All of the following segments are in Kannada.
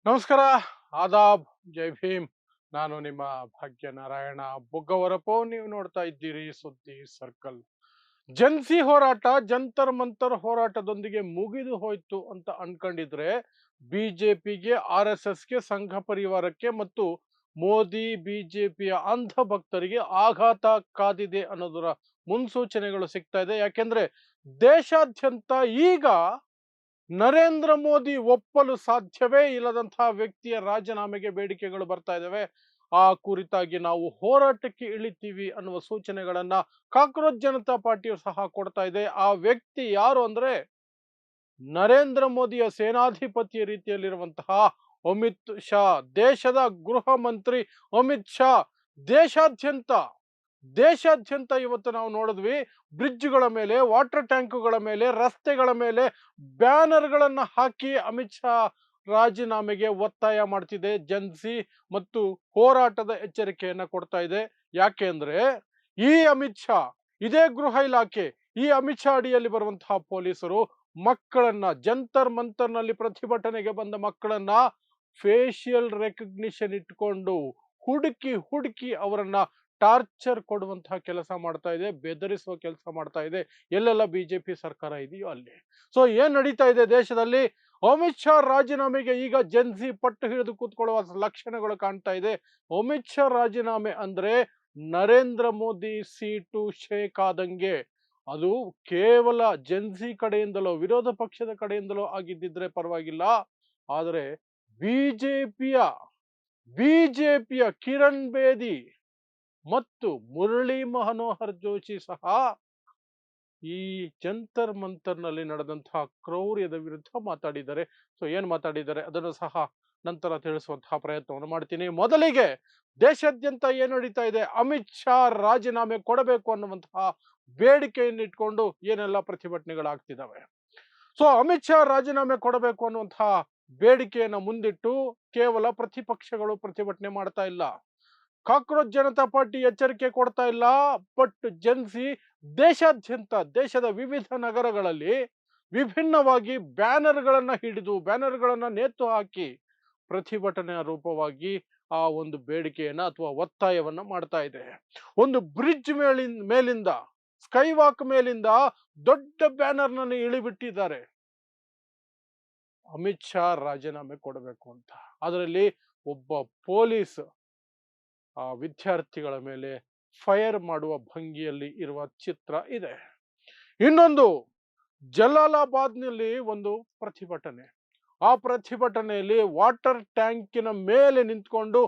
ನಮಸ್ಕಾರ, ಆದಾಬ್, ಜೈ ಭೀಮ್. ನಾನು ನಿಮ್ಮ ಭಾಗ್ಯನಾರಾಯಣ ಬೊಗ್ಗವರಪೋ. ನೀವು ನೋಡ್ತಾ ಇದ್ದೀರಿ ಸುದ್ದಿ ಸರ್ಕಲ್. ಜನ್ಸಿ ಹೋರಾಟ ಜಂತರ್ ಮಂತರ್ ಹೋರಾಟದೊಂದಿಗೆ ಮುಗಿದು ಹೋಯ್ತು ಅಂತ ಅನ್ಕೊಂಡಿದ್ರೆ ಬಿಜೆಪಿಗೆ, ಆರ್ ಎಸ್ ಎಸ್ಗೆ, ಸಂಘ ಪರಿವಾರಕ್ಕೆ ಮತ್ತು ಮೋದಿ ಬಿಜೆಪಿಯ ಅಂಧ ಭಕ್ತರಿಗೆ ಆಘಾತ ಕಾದಿದೆ ಅನ್ನೋದರ ಮುನ್ಸೂಚನೆಗಳು ಸಿಗ್ತಾ ಇದೆ. ಯಾಕೆಂದ್ರೆ ದೇಶಾದ್ಯಂತ ಈಗ ನರೇಂದ್ರ ಮೋದಿ ಒಪ್ಪಲು ಸಾಧ್ಯವೇ ಇಲ್ಲದಂತಹ ವ್ಯಕ್ತಿಯ ರಾಜೀನಾಮೆಗೆ ಬೇಡಿಕೆಗಳು ಬರ್ತಾ ಇದ್ದಾವೆ. ಆ ಕುರಿತಾಗಿ ನಾವು ಹೋರಾಟಕ್ಕೆ ಇಳಿತೀವಿ ಅನ್ನುವ ಸೂಚನೆಗಳನ್ನ ಕಾಕ್ರೋಚ್ ಜನತಾ ಪಾರ್ಟಿಯು ಸಹ ಕೊಡ್ತಾ ಇದೆ. ಆ ವ್ಯಕ್ತಿ ಯಾರು ಅಂದ್ರೆ ನರೇಂದ್ರ ಮೋದಿಯ ಸೇನಾಧಿಪತಿಯ ರೀತಿಯಲ್ಲಿರುವಂತಹ ಅಮಿತ್ ಶಾ. ದೇಶದ ಗೃಹ ಮಂತ್ರಿ ಅಮಿತ್ ಶಾ ದೇಶಾದ್ಯಂತ ದೇಶಾದ್ಯಂತ ಇವತ್ತು ನಾವು ನೋಡಿದ್ವಿ, ಬ್ರಿಡ್ಜ್ಗಳ ಮೇಲೆ, ವಾಟರ್ ಟ್ಯಾಂಕ್ಗಳ ಮೇಲೆ, ರಸ್ತೆಗಳ ಮೇಲೆ ಬ್ಯಾನರ್ಗಳನ್ನ ಹಾಕಿ ಅಮಿತ್ ಶಾ ರಾಜೀನಾಮೆಗೆ ಒತ್ತಾಯ ಮಾಡ್ತಿದೆ. ಜನ್ಸಿ ಮತ್ತು ಹೋರಾಟದ ಎಚ್ಚರಿಕೆಯನ್ನ ಕೊಡ್ತಾ ಇದೆ. ಯಾಕೆ ಅಂದ್ರೆ ಈ ಅಮಿತ್ ಶಾ, ಇದೇ ಗೃಹ ಇಲಾಖೆ, ಈ ಅಮಿತ್ ಶಾ ಅಡಿಯಲ್ಲಿ ಬರುವಂತಹ ಪೊಲೀಸರು ಮಕ್ಕಳನ್ನ, ಜಂತರ್ ಮಂತರ್ನಲ್ಲಿ ಪ್ರತಿಭಟನೆಗೆ ಬಂದ ಮಕ್ಕಳನ್ನ ಫೇಶಿಯಲ್ ರೆಕಗ್ನಿಷನ್ ಇಟ್ಕೊಂಡು ಹುಡುಕಿ ಹುಡುಕಿ ಅವರನ್ನ ಟಾರ್ಚರ್ ಕೊಡುವಂತಹ ಕೆಲಸ ಮಾಡ್ತಾ ಇದೆ, ಬೆದರಿಸುವ ಕೆಲಸ ಮಾಡ್ತಾ ಇದೆ. ಎಲ್ಲೆಲ್ಲ ಬಿಜೆಪಿ ಸರ್ಕಾರ ಇದೆಯೋ ಅಲ್ಲಿ. ಸೊ ಏನ್ ನಡೀತಾ ಇದೆ ದೇಶದಲ್ಲಿ? ಅಮಿತ್ ಶಾ ರಾಜೀನಾಮೆಗೆ ಈಗ ಜನ್ಸಿ ಪಟ್ಟು ಹಿಡಿದು ಕೂತ್ಕೊಳ್ಳುವ ಲಕ್ಷಣಗಳು ಕಾಣ್ತಾ ಇದೆ. ಅಮಿತ್ ಶಾ ರಾಜೀನಾಮೆ ಅಂದ್ರೆ ನರೇಂದ್ರ ಮೋದಿ ಸೀಟು ಶೇಕ್ ಆದಂಗೆ. ಅದು ಕೇವಲ ಜನ್ಸಿ ಕಡೆಯಿಂದಲೋ, ವಿರೋಧ ಪಕ್ಷದ ಕಡೆಯಿಂದಲೋ ಆಗಿದ್ದಿದ್ರೆ ಪರವಾಗಿಲ್ಲ. ಆದರೆ ಬಿಜೆಪಿಯ ಬಿಜೆಪಿಯ ಕಿರಣ್ ಬೇದಿ ಮತ್ತು ಮುರಳಿ ಮನೋಹರ್ ಜೋಶಿ ಸಹ ಈ ಜಂತರ್ ಮಂತರ್ನಲ್ಲಿ ನಡೆದಂತಹ ಕ್ರೌರ್ಯದ ವಿರುದ್ಧ ಮಾತಾಡಿದ್ದಾರೆ. ಸೊ ಏನ್ ಮಾತಾಡಿದ್ದಾರೆ ಅದನ್ನು ಸಹ ನಂತರ ತಿಳಿಸುವಂತಹ ಪ್ರಯತ್ನವನ್ನು ಮಾಡ್ತೀನಿ. ಮೊದಲಿಗೆ ದೇಶಾದ್ಯಂತ ಏನ್ ನಡೀತಾ ಇದೆ? ಅಮಿತ್ ಶಾ ರಾಜೀನಾಮೆ ಕೊಡಬೇಕು ಅನ್ನುವಂತಹ ಬೇಡಿಕೆಯನ್ನು ಇಟ್ಕೊಂಡು ಏನೆಲ್ಲ ಪ್ರತಿಭಟನೆಗಳಾಗ್ತಿದ್ದಾವೆ. ಸೊ ಅಮಿತ್ ಶಾ ರಾಜೀನಾಮೆ ಕೊಡಬೇಕು ಅನ್ನುವಂತಹ ಬೇಡಿಕೆಯನ್ನು ಮುಂದಿಟ್ಟು ಕೇವಲ ಪ್ರತಿಪಕ್ಷಗಳು ಪ್ರತಿಭಟನೆ ಮಾಡ್ತಾ ಇಲ್ಲ, ಕಾಕ್ರೋಚ್ ಜನತಾ ಪಾರ್ಟಿ ಎಚ್ಚರಿಕೆ ಕೊಡ್ತಾ ಇಲ್ಲ. ಬಟ್ ಜನ್ಸಿ ದೇಶಾದ್ಯಂತ, ದೇಶದ ವಿವಿಧ ನಗರಗಳಲ್ಲಿ ವಿಭಿನ್ನವಾಗಿ ಬ್ಯಾನರ್ಗಳನ್ನ ಹಿಡಿದು, ಬ್ಯಾನರ್ಗಳನ್ನ ನೇತು ಹಾಕಿ ಪ್ರತಿಭಟನೆಯ ರೂಪವಾಗಿ ಆ ಒಂದು ಬೇಡಿಕೆಯನ್ನ ಅಥವಾ ಒತ್ತಾಯವನ್ನ ಮಾಡ್ತಾ ಇದೆ. ಒಂದು ಬ್ರಿಡ್ಜ್ ಮೇಲಿಂದ, ಸ್ಕೈ ವಾಕ್ ಮೇಲಿಂದ ದೊಡ್ಡ ಬ್ಯಾನರ್ನ ಇಳಿಬಿಟ್ಟಿದ್ದಾರೆ, ಅಮಿತ್ ಶಾ ರಾಜೀನಾಮೆ ಕೊಡಬೇಕು ಅಂತ. ಅದರಲ್ಲಿ ಒಬ್ಬ ಪೊಲೀಸ್ ಆ ವಿದ್ಯಾರ್ಥಿಗಳ ಮೇಲೆ ಫೈರ್ ಮಾಡುವ ಭಂಗಿಯಲ್ಲಿ ಇರುವ ಚಿತ್ರ ಇದೆ. ಇನ್ನೊಂದು, ಜಲಾಲಾಬಾದ್ನಲ್ಲಿ ಒಂದು ಪ್ರತಿಭಟನೆ. ಆ ಪ್ರತಿಭಟನೆಯಲ್ಲಿ ವಾಟರ್ ಟ್ಯಾಂಕಿನ ಮೇಲೆ ನಿಂತ್ಕೊಂಡು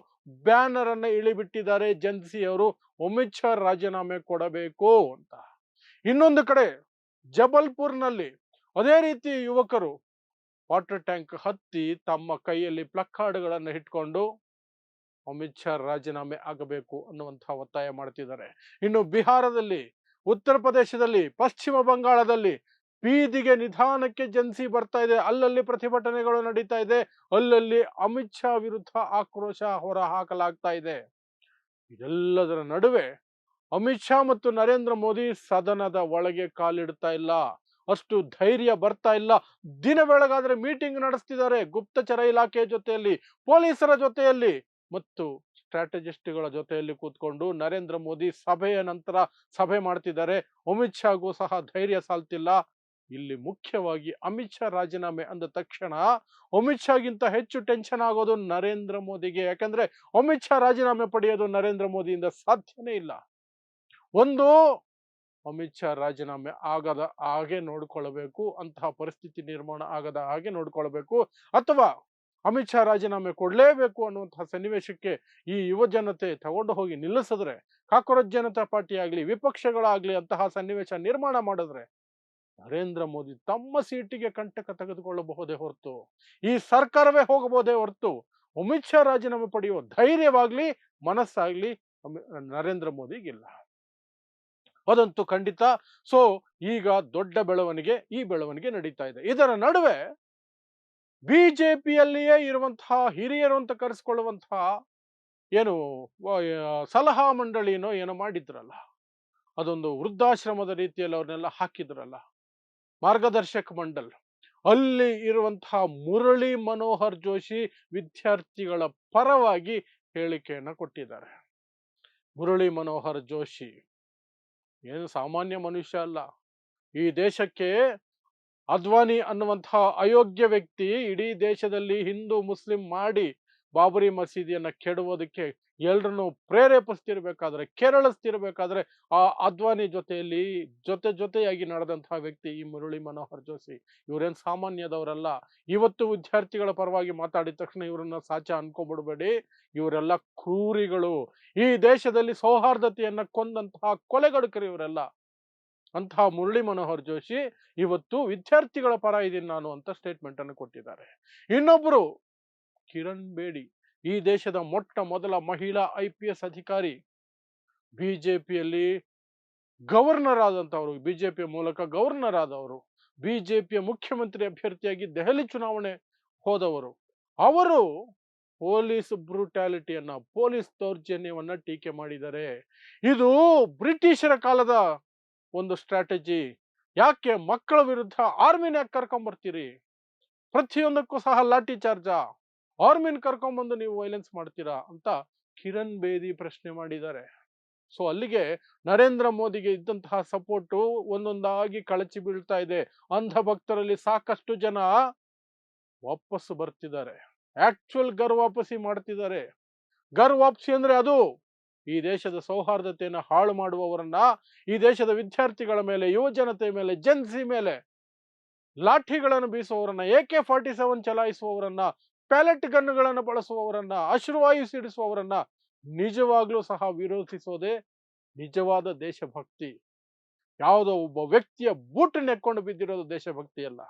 ಬ್ಯಾನರ್ ಅನ್ನ ಇಳಿಬಿಟ್ಟಿದ್ದಾರೆ ಜನ್ಸಿಯವರು, ಅಮಿತ್ ಶಾ ರಾಜೀನಾಮೆ ಕೊಡಬೇಕು ಅಂತ. ಇನ್ನೊಂದು ಕಡೆ ಜಬಲ್ಪುರ್ನಲ್ಲಿ ಅದೇ ರೀತಿ ಯುವಕರು ವಾಟರ್ ಟ್ಯಾಂಕ್ ಹತ್ತಿ ತಮ್ಮ ಕೈಯಲ್ಲಿ ಪ್ಲಕ್ಕಾರ್ಡ್ಗಳನ್ನು ಇಟ್ಕೊಂಡು ಅಮಿತ್ ಶಾ ರಾಜೀನಾಮೆ ಆಗಬೇಕು ಅನ್ನುವಂತಹ ಒತ್ತಾಯ ಮಾಡ್ತಿದ್ದಾರೆ. ಇನ್ನು ಬಿಹಾರದಲ್ಲಿ, ಉತ್ತರ ಪ್ರದೇಶದಲ್ಲಿ, ಪಶ್ಚಿಮ ಬಂಗಾಳದಲ್ಲಿ ಬೀದಿಗೆ ನಿಧಾನಕ್ಕೆ ಜನ್ಸಿ ಬರ್ತಾ ಇದೆ. ಅಲ್ಲಲ್ಲಿ ಪ್ರತಿಭಟನೆಗಳು ನಡೀತಾ ಇದೆ. ಅಲ್ಲಲ್ಲಿ ಅಮಿತ್ ಶಾ ವಿರುದ್ಧ ಆಕ್ರೋಶ ಹೊರ ಹಾಕಲಾಗ್ತಾ ಇದೆ. ಇದೆಲ್ಲದರ ನಡುವೆ ಅಮಿತ್ ಶಾ ಮತ್ತು ನರೇಂದ್ರ ಮೋದಿ ಸದನದ ಒಳಗೆ ಕಾಲಿಡ್ತಾ ಇಲ್ಲ, ಅಷ್ಟು ಧೈರ್ಯ ಬರ್ತಾ ಇಲ್ಲ. ದಿನ ಬೆಳಗಾದ್ರೆ ಮೀಟಿಂಗ್ ನಡೆಸ್ತಿದ್ದಾರೆ ಗುಪ್ತಚರ ಇಲಾಖೆಯ ಜೊತೆಯಲ್ಲಿ, ಪೊಲೀಸರ ಜೊತೆಯಲ್ಲಿ ಮತ್ತು ಸ್ಟ್ರಾಟಜಿಸ್ಟ್ಗಳ ಜೊತೆಯಲ್ಲಿ ಕೂತ್ಕೊಂಡು ನರೇಂದ್ರ ಮೋದಿ ಸಭೆಯ ನಂತರ ಸಭೆ ಮಾಡ್ತಿದ್ದಾರೆ. ಅಮಿತ್ ಶಾಗೂ ಸಹ ಧೈರ್ಯ ಸಾಲ್ತಿಲ್ಲ. ಇಲ್ಲಿ ಮುಖ್ಯವಾಗಿ ಅಮಿತ್ ಶಾ ರಾಜೀನಾಮೆ ಅಂದ ತಕ್ಷಣ ಅಮಿತ್ ಶಾಗಿಂತ ಹೆಚ್ಚು ಟೆನ್ಷನ್ ಆಗೋದು ನರೇಂದ್ರ ಮೋದಿಗೆ. ಯಾಕಂದ್ರೆ ಅಮಿತ್ ಶಾ ರಾಜೀನಾಮೆ ಪಡೆಯೋದು ನರೇಂದ್ರ ಮೋದಿಯಿಂದ ಸಾಧ್ಯನೇ ಇಲ್ಲ. ಒಂದು, ಅಮಿತ್ ಶಾ ರಾಜೀನಾಮೆ ಆಗದ ಹಾಗೆ ನೋಡ್ಕೊಳ್ಬೇಕು, ಅಂತಹ ಪರಿಸ್ಥಿತಿ ನಿರ್ಮಾಣ ಆಗದ ಹಾಗೆ ನೋಡ್ಕೊಳ್ಬೇಕು, ಅಥವಾ ಅಮಿತ್ ಶಾ ರಾಜೀನಾಮೆ ಕೊಡಲೇಬೇಕು ಅನ್ನುವಂತಹ ಸನ್ನಿವೇಶಕ್ಕೆ ಈ ಯುವ ಜನತೆ ತಗೊಂಡು ಹೋಗಿ ನಿಲ್ಲಿಸಿದ್ರೆ, ಕಾಕ್ರೋಚ್ ಜನತಾ ಪಾರ್ಟಿ ಆಗ್ಲಿ, ವಿಪಕ್ಷಗಳಾಗ್ಲಿ ಅಂತಹ ಸನ್ನಿವೇಶ ನಿರ್ಮಾಣ ಮಾಡಿದ್ರೆ ನರೇಂದ್ರ ಮೋದಿ ತಮ್ಮ ಸೀಟಿಗೆ ಕಂಟಕ ತೆಗೆದುಕೊಳ್ಳಬಹುದೇ ಹೊರತು, ಈ ಸರ್ಕಾರವೇ ಹೋಗಬಹುದೇ ಹೊರತು ಅಮಿತ್ ಶಾ ರಾಜೀನಾಮೆ ಪಡೆಯುವ ಧೈರ್ಯವಾಗ್ಲಿ ಮನಸ್ಸಾಗ್ಲಿ ನರೇಂದ್ರ ಮೋದಿಗಿಲ್ಲ. ಅದಂತೂ ಖಂಡಿತ. ಸೊ ಈಗ ದೊಡ್ಡ ಬೆಳವಣಿಗೆ, ಈ ಬೆಳವಣಿಗೆ ನಡೀತಾ ಇದೆ. ಇದರ ನಡುವೆ ಬಿಜೆಪಿಯಲ್ಲಿಯೇ ಇರುವಂತಹ ಹಿರಿಯರು ಅಂತ ಕರೆಸಿಕೊಳ್ಳುವಂತಹ ಏನು ಸಲಹಾ ಮಂಡಳಿನೋ ಏನೋ ಮಾಡಿದ್ರಲ್ಲ, ಅದೊಂದು ವೃದ್ಧಾಶ್ರಮದ ರೀತಿಯಲ್ಲಿ ಅವ್ರನ್ನೆಲ್ಲ ಹಾಕಿದ್ರಲ್ಲ, ಮಾರ್ಗದರ್ಶಕ ಮಂಡಲ್. ಅಲ್ಲಿ ಇರುವಂತಹ ಮುರಳಿ ಮನೋಹರ್ ಜೋಶಿ ವಿದ್ಯಾರ್ಥಿಗಳ ಪರವಾಗಿ ಹೇಳಿಕೆಯನ್ನ ಕೊಟ್ಟಿದ್ದಾರೆ. ಮುರಳಿ ಮನೋಹರ್ ಜೋಶಿ ಏನು ಸಾಮಾನ್ಯ ಮನುಷ್ಯ ಅಲ್ಲ. ಈ ದೇಶಕ್ಕೆ ಅದ್ವಾನಿ ಅನ್ನುವಂತಹ ಅಯೋಗ್ಯ ವ್ಯಕ್ತಿ ಇಡೀ ದೇಶದಲ್ಲಿ ಹಿಂದೂ ಮುಸ್ಲಿಂ ಮಾಡಿ ಬಾಬರಿ ಮಸೀದಿಯನ್ನ ಕೆಡುವುದಕ್ಕೆ ಎಲ್ರನ್ನು ಪ್ರೇರೇಪಿಸ್ತಿರ್ಬೇಕಾದ್ರೆ, ಕೆರಳಿಸ್ತಿರ್ಬೇಕಾದ್ರೆ ಆ ಅದ್ವಾನಿ ಜೊತೆಯಲ್ಲಿ ಜೊತೆಯಾಗಿ ನಡೆದಂತಹ ವ್ಯಕ್ತಿ ಈ ಮುರಳಿ ಮನೋಹರ್ ಜೋಶಿ. ಇವರೇನ್ ಸಾಮಾನ್ಯದವರಲ್ಲ. ಇವತ್ತು ವಿದ್ಯಾರ್ಥಿಗಳ ಪರವಾಗಿ ಮಾತಾಡಿದ ತಕ್ಷಣ ಇವರನ್ನ ಸಾಚ ಅನ್ಕೊಂಡ್ಬಿಡ್ಬೇಡಿ. ಇವರೆಲ್ಲ ಕ್ರೂರಿಗಳು. ಈ ದೇಶದಲ್ಲಿ ಸೌಹಾರ್ದತೆಯನ್ನ ಕೊಂದಂತಹ ಕೊಲೆಗಡುಕರು ಇವರೆಲ್ಲ. ಅಂತಹ ಮುರಳಿ ಮನೋಹರ್ ಜೋಶಿ ಇವತ್ತು ವಿದ್ಯಾರ್ಥಿಗಳ ಪರ ಇದೀನಿ ನಾನು ಅಂತ ಸ್ಟೇಟ್ಮೆಂಟ್ ಅನ್ನು ಕೊಟ್ಟಿದ್ದಾರೆ. ಇನ್ನೊಬ್ರು ಕಿರಣ್ ಬೇಡಿ, ಈ ದೇಶದ ಮೊಟ್ಟ ಮೊದಲ ಮಹಿಳಾ IPS ಅಧಿಕಾರಿ, ಬಿಜೆಪಿಯಲ್ಲಿ ಗವರ್ನರ್ ಆದಂತವರು, ಬಿಜೆಪಿಯ ಮೂಲಕ ಗವರ್ನರ್ ಆದವರು, ಬಿಜೆಪಿಯ ಮುಖ್ಯಮಂತ್ರಿ ಅಭ್ಯರ್ಥಿಯಾಗಿ ದೆಹಲಿ ಚುನಾವಣೆ ಹೋದವರು. ಅವರು ಪೊಲೀಸ್ ಬ್ರೂಟ್ಯಾಲಿಟಿಯನ್ನ, ಪೊಲೀಸ್ ದೌರ್ಜನ್ಯವನ್ನ ಟೀಕೆ ಮಾಡಿದ್ದಾರೆ. ಇದು ಬ್ರಿಟಿಷರ ಕಾಲದ ಒಂದು ಸ್ಟ್ರಾಟಜಿ. ಯಾಕೆ ಮಕ್ಕಳ ವಿರುದ್ಧ ಆರ್ಮಿನ ಯಾಕೆ ಕರ್ಕೊಂಡ್ಬರ್ತೀರಿ? ಪ್ರತಿಯೊಂದಕ್ಕೂ ಸಹ ಲಾಠಿ ಚಾರ್ಜ, ಆರ್ಮಿನ ಕರ್ಕೊಂಡ್ಬಂದು ನೀವು ವೈಲೆನ್ಸ್ ಮಾಡ್ತೀರಾ ಅಂತ ಕಿರಣ್ ಬೇದಿ ಪ್ರಶ್ನೆ ಮಾಡಿದ್ದಾರೆ. ಸೊ ಅಲ್ಲಿಗೆ ನರೇಂದ್ರ ಮೋದಿಗೆ ಇದ್ದಂತಹ ಸಪೋರ್ಟು ಒಂದೊಂದಾಗಿ ಕಳಚಿ ಬೀಳ್ತಾ ಇದೆ. ಅಂಧ ಭಕ್ತರಲ್ಲಿ ಸಾಕಷ್ಟು ಜನ ವಾಪಸ್ ಬರ್ತಿದ್ದಾರೆ. ಆಕ್ಚುಯಲ್ ಗರ್ ವಾಪಸಿ ಮಾಡ್ತಿದ್ದಾರೆ. ಗರ್ ವಾಪಸಿ ಅಂದ್ರೆ ಅದು ಈ ದೇಶದ ಸೌಹಾರ್ದತೆಯನ್ನು ಹಾಳು ಮಾಡುವವರನ್ನ, ಈ ದೇಶದ ವಿದ್ಯಾರ್ಥಿಗಳ ಮೇಲೆ, ಯುವ ಜನತೆ ಮೇಲೆ, ಜೆನ್ಸಿ ಮೇಲೆ ಲಾಠಿಗಳನ್ನು ಬೀಸುವವರನ್ನ, AK-47 ಚಲಾಯಿಸುವವರನ್ನ, ಪ್ಯಾಲೆಟ್ ಗನ್ನುಗಳನ್ನು ಬಳಸುವವರನ್ನ, ಅಶ್ರುವಾಯು ಸಿಡಿಸುವವರನ್ನ ನಿಜವಾಗ್ಲೂ ಸಹ ವಿರೋಧಿಸೋದೇ ನಿಜವಾದ ದೇಶಭಕ್ತಿ. ಯಾವುದೋ ಒಬ್ಬ ವ್ಯಕ್ತಿಯ ಬೂಟು ನೆಕ್ಕೊಂಡು ಬಿದ್ದಿರೋದು ದೇಶಭಕ್ತಿ ಅಲ್ಲ,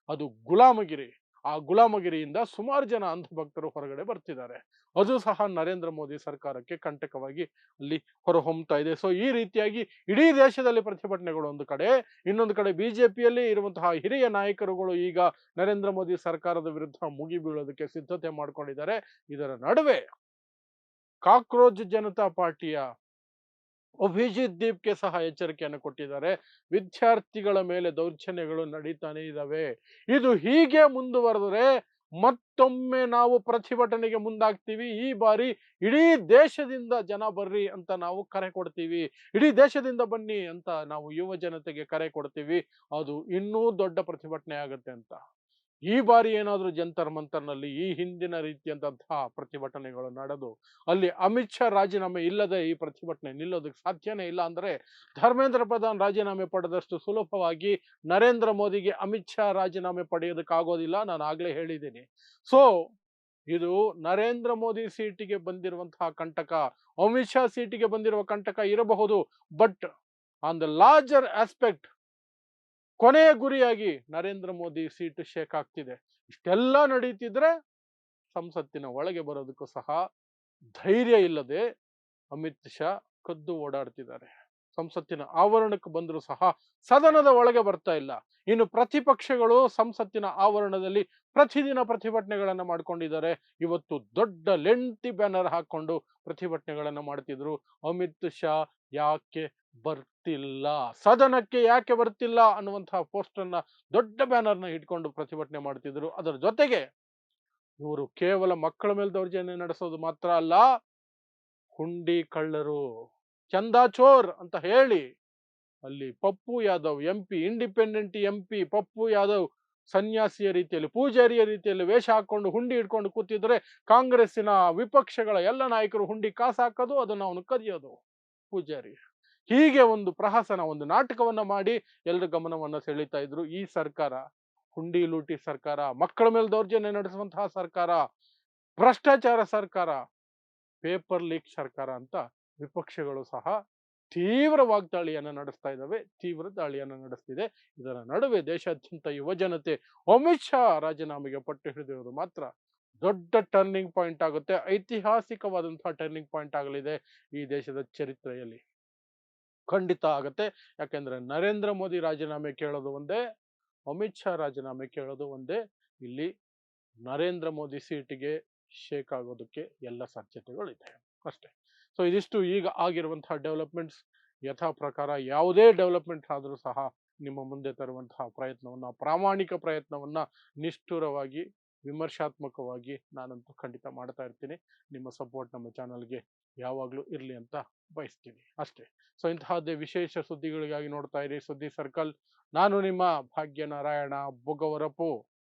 ಅದು ಗುಲಾಮಗಿರಿ. ಆ ಗುಲಾಮಗಿರಿಯಿಂದ ಸುಮಾರು ಜನ ಅಂಧಭಕ್ತರು ಹೊರಗಡೆ ಬರ್ತಿದ್ದಾರೆ. ಅದು ಸಹ ನರೇಂದ್ರ ಮೋದಿ ಸರ್ಕಾರಕ್ಕೆ ಕಂಟಕವಾಗಿ ಅಲ್ಲಿ ಹೊರಹೊಮ್ಮತಾ ಇದೆ. ಸೊ ಈ ರೀತಿಯಾಗಿ ಇಡೀ ದೇಶದಲ್ಲಿ ಪ್ರತಿಭಟನೆಗಳು ಒಂದು ಕಡೆ, ಇನ್ನೊಂದು ಕಡೆ ಬಿಜೆಪಿಯಲ್ಲಿ ಇರುವಂತಹ ಹಿರಿಯ ನಾಯಕರುಗಳು ಈಗ ನರೇಂದ್ರ ಮೋದಿ ಸರ್ಕಾರದ ವಿರುದ್ಧ ಮುಗಿಬೀಳೋದಕ್ಕೆ ಸಿದ್ಧತೆ ಮಾಡ್ಕೊಂಡಿದ್ದಾರೆ. ಇದರ ನಡುವೆ ಕಾಕ್ರೋಚ್ ಜನತಾ ಪಾರ್ಟಿಯ ಅಭಿಜಿತ್ ದೀಪ್ಗೆ ಸಹ ಎಚ್ಚರಿಕೆಯನ್ನು ಕೊಟ್ಟಿದ್ದಾರೆ. ವಿದ್ಯಾರ್ಥಿಗಳ ಮೇಲೆ ದೌರ್ಜನ್ಯಗಳು ನಡೀತಾನೆ ಇದ್ದಾವೆ. ಇದು ಹೀಗೆ ಮುಂದುವರೆದರೆ ಮತ್ತೊಮ್ಮೆ ನಾವು ಪ್ರತಿಭಟನೆಗೆ ಮುಂದಾಗ್ತೀವಿ. ಈ ಬಾರಿ ಇಡೀ ದೇಶದಿಂದ ಜನ ಬರ್ರಿ ಅಂತ ನಾವು ಕರೆ ಕೊಡ್ತೀವಿ. ಇಡೀ ದೇಶದಿಂದ ಬನ್ನಿ ಅಂತ ನಾವು ಯುವ ಜನತೆಗೆ ಕರೆ ಕೊಡ್ತೀವಿ. ಅದು ಇನ್ನೂ ದೊಡ್ಡ ಪ್ರತಿಭಟನೆ ಆಗುತ್ತೆ ಅಂತ. ಈ ಬಾರಿ ಏನಾದ್ರೂ ಜಂತರ್ ಮಂತರ್ನಲ್ಲಿ ಈ ಹಿಂದಿನ ರೀತಿಯಂತಹ ಪ್ರತಿಭಟನೆಗಳು ನಡೆದು ಅಲ್ಲಿ ಅಮಿತ್ ಶಾ ರಾಜೀನಾಮೆ ಇಲ್ಲದೆ ಈ ಪ್ರತಿಭಟನೆ ನಿಲ್ಲೋದಕ್ಕೆ ಸಾಧ್ಯನೇ ಇಲ್ಲ. ಅಂದ್ರೆ ಧರ್ಮೇಂದ್ರ ಪ್ರಧಾನ್ ರಾಜೀನಾಮೆ ಪಡೆದಷ್ಟು ಸುಲಭವಾಗಿ ನರೇಂದ್ರ ಮೋದಿಗೆ ಅಮಿತ್ ಶಾ ರಾಜೀನಾಮೆ ಪಡೆಯೋದಕ್ಕಾಗೋದಿಲ್ಲ. ನಾನು ಆಗ್ಲೇ ಹೇಳಿದ್ದೀನಿ. ಸೊ ಇದು ನರೇಂದ್ರ ಮೋದಿ ಸೀಟಿಗೆ ಬಂದಿರುವಂತಹ ಕಂಟಕ, ಅಮಿತ್ ಶಾ ಸೀಟಿಗೆ ಬಂದಿರುವ ಕಂಟಕ ಇರಬಹುದು. But on the larger aspect ಕೊನೆಯ ಗುರಿಯಾಗಿ ನರೇಂದ್ರ ಮೋದಿ ಸೀಟು ಶೇಕ್ ಆಗ್ತಿದೆ. ಇಷ್ಟೆಲ್ಲ ನಡೀತಿದ್ರೆ ಸಂಸತ್ತಿನ ಒಳಗೆ ಬರೋದಕ್ಕೂ ಸಹ ಧೈರ್ಯ ಇಲ್ಲದೆ ಅಮಿತ್ ಶಾ ಕದ್ದು ಓಡಾಡ್ತಿದ್ದಾರೆ. ಸಂಸತ್ತಿನ ಆವರಣಕ್ಕೆ ಬಂದರೂ ಸಹ ಸದನದ ಒಳಗೆ ಬರ್ತಾ ಇಲ್ಲ. ಇನ್ನು ಪ್ರತಿಪಕ್ಷಗಳು ಸಂಸತ್ತಿನ ಆವರಣದಲ್ಲಿ ಪ್ರತಿದಿನ ಪ್ರತಿಭಟನೆಗಳನ್ನ ಮಾಡ್ಕೊಂಡಿದ್ದಾರೆ. ಇವತ್ತು ದೊಡ್ಡ ಲೆಂತಿ ಬ್ಯಾನರ್ ಹಾಕೊಂಡು ಪ್ರತಿಭಟನೆಗಳನ್ನ ಮಾಡ್ತಿದ್ರು. ಅಮಿತ್ ಶಾ ಯಾಕೆ ಬರ್ತಿಲ್ಲ, ಸದನಕ್ಕೆ ಯಾಕೆ ಬರ್ತಿಲ್ಲ ಅನ್ನುವಂತಹ ಪೋಸ್ಟರ್ ಅನ್ನ, ದೊಡ್ಡ ಬ್ಯಾನರ್ ನ ಇಟ್ಕೊಂಡು ಪ್ರತಿಭಟನೆ ಮಾಡ್ತಿದ್ರು. ಅದರ ಜೊತೆಗೆ ಇವರು ಕೇವಲ ಮಕ್ಕಳ ಮೇಲೆ ದೌರ್ಜನ್ಯ ನಡೆಸೋದು ಮಾತ್ರ ಅಲ್ಲ, ಹುಂಡಿ ಕಳ್ಳರು, ಚಂದಾ ಚೋರ್ ಅಂತ ಹೇಳಿ ಅಲ್ಲಿ Pappu Yadav MP, independent MP Pappu Yadav ಸನ್ಯಾಸಿಯ ರೀತಿಯಲ್ಲಿ, ಪೂಜಾರಿಯ ರೀತಿಯಲ್ಲಿ ವೇಷ ಹಾಕೊಂಡು ಹುಂಡಿ ಇಟ್ಕೊಂಡು ಕೂತಿದ್ರೆ ಕಾಂಗ್ರೆಸ್ಸಿನ ವಿಪಕ್ಷಗಳ ಎಲ್ಲ ನಾಯಕರು ಹುಂಡಿ ಕಾಸು ಹಾಕೋದು, ಅದನ್ನ ಅವನು ಕದಿಯೋದು ಪೂಜಾರಿ. ಹೀಗೆ ಒಂದು ಪ್ರಹಸನ, ಒಂದು ನಾಟಕವನ್ನ ಮಾಡಿ ಎಲ್ಲರ ಗಮನವನ್ನ ಸೆಳೀತಾ ಇದ್ರು. ಈ ಸರ್ಕಾರ ಹುಂಡಿ ಲೂಟಿ ಸರ್ಕಾರ, ಮಕ್ಕಳ ಮೇಲೆ ದೌರ್ಜನ್ಯ ನಡೆಸುವಂತಹ ಸರ್ಕಾರ, ಭ್ರಷ್ಟಾಚಾರ ಸರ್ಕಾರ, ಪೇಪರ್ ಲೀಕ್ ಸರ್ಕಾರ ಅಂತ ವಿಪಕ್ಷಗಳು ಸಹ ತೀವ್ರ ವಾಗ್ದಾಳಿಯನ್ನ ನಡೆಸ್ತಾ ಇದ್ದಾವೆ, ತೀವ್ರ ದಾಳಿಯನ್ನ ನಡೆಸ್ತಿದೆ. ಇದರ ನಡುವೆ ದೇಶಾದ್ಯಂತ ಯುವ ಜನತೆ ಅಮಿತ್ ಶಾ ರಾಜೀನಾಮೆಗೆ ಪಟ್ಟು ಹಿಡಿದಿರುವುದು ಮಾತ್ರ ದೊಡ್ಡ ಟರ್ನಿಂಗ್ ಪಾಯಿಂಟ್ ಆಗುತ್ತೆ. ಐತಿಹಾಸಿಕವಾದಂತಹ ಟರ್ನಿಂಗ್ ಪಾಯಿಂಟ್ ಆಗಲಿದೆ ಈ ದೇಶದ ಚರಿತ್ರೆಯಲ್ಲಿ. ಖಂಡಿತ ಆಗತ್ತೆ. ಯಾಕೆಂದ್ರೆ ನರೇಂದ್ರ ಮೋದಿ ರಾಜೀನಾಮೆ ಕೇಳೋದು ಒಂದೇ, ಅಮಿತ್ ಶಾ ರಾಜೀನಾಮೆ ಕೇಳೋದು ಒಂದೇ. ಇಲ್ಲಿ ನರೇಂದ್ರ ಮೋದಿ ಸೀಟಿಗೆ ಶೇಕ್ ಆಗೋದಕ್ಕೆ ಎಲ್ಲ ಸಾಧ್ಯತೆಗಳಿದೆ ಅಷ್ಟೇ. ಸೊ ಇದಿಷ್ಟು ಈಗ ಆಗಿರುವಂತಹ ಡೆವಲಪ್ಮೆಂಟ್ಸ್. ಯಥಾ ಪ್ರಕಾರ ಯಾವುದೇ ಡೆವಲಪ್ಮೆಂಟ್ ಆದರೂ ಸಹ ನಿಮ್ಮ ಮುಂದೆ ತರುವಂತಹ ಪ್ರಯತ್ನವನ್ನ, ಪ್ರಾಮಾಣಿಕ ಪ್ರಯತ್ನವನ್ನ ನಿಷ್ಠುರವಾಗಿ, ವಿಮರ್ಶಾತ್ಮಕವಾಗಿ ನಾನಂತೂ ಖಂಡಿತ ಮಾಡ್ತಾ ಇರ್ತೀನಿ. ನಿಮ್ಮ ಸಪೋರ್ಟ್ ನಮ್ಮ ಚಾನಲ್ಗೆ ಯಾವಾಗಲೂ ಇರಲಿ ಅಂತ ಬಯಸ್ತೀನಿ ಅಷ್ಟೇ. ಸೊ ಇಂತಹದ್ದೇ ವಿಶೇಷ ಸುದ್ದಿಗಳಿಗಾಗಿ ನೋಡ್ತಾ ಇರಿ ಸುದ್ದಿ ಸರ್ಕಲ್. ನಾನು ನಿಮ್ಮ ಭಾಗ್ಯನಾರಾಯಣ ಬೊಗವರಪು.